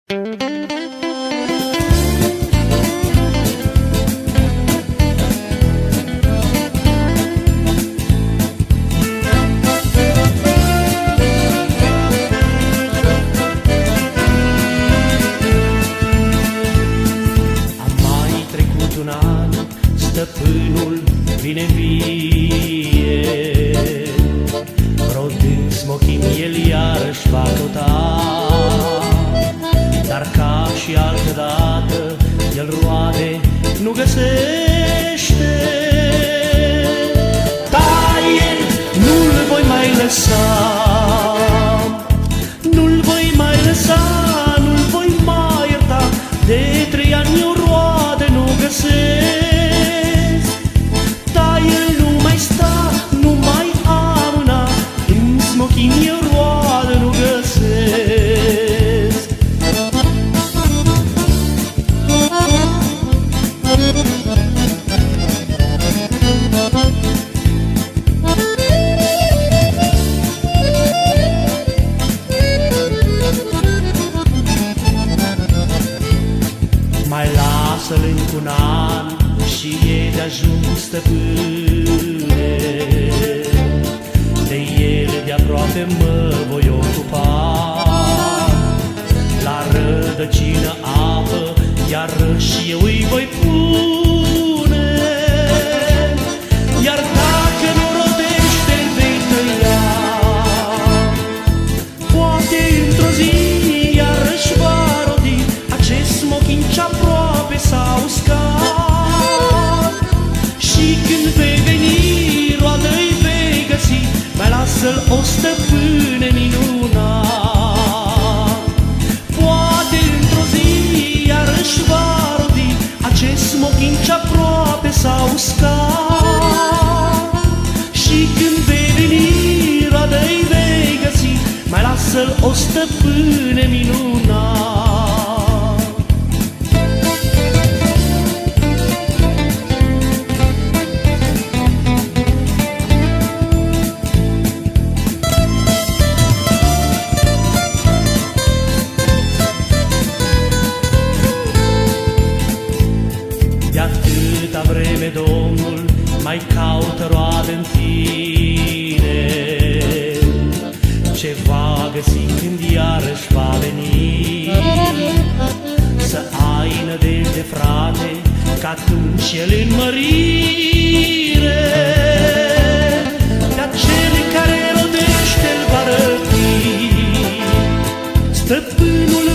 Stăpânul vine vie, rodând smochin, el iarăși va căuta, dar ca și altădată, el roade nu găsește. Taie, nu-l voi mai lăsa, nu-l voi mai lăsa, nu-l voi mai ierta, de 3 ani eu roade nu găsesc. Eu roadă nu găsesc. Mai lasă-l încă un an și e de-ajuns, stăpâne, de ele de-aproape mă voi ocupa. La rădăcină apă, iar și eu îi voi pune. Iar dacă nu rodește, îl vei tăia. Poate într-o zi iarăși va rodi acest smochin ce-aproape s-a uscat. Și când vei veni, roadă-i vei găsi, mai lasă-l, o stăpâne minunat. Poate într-o zi iarăși va rodi acest smochin ce-aproape s-a uscat. Și când vei veni, roadă-i vei găsi, mai lasă-l, o stăpâne minunat. De atâta vreme Domnul mai caută roadă în tine, ce va găsi când iarăși va veni. Să ai nădejde, frate, că atunci el în mărire de cele care rodește-l va răpi. Stăpânul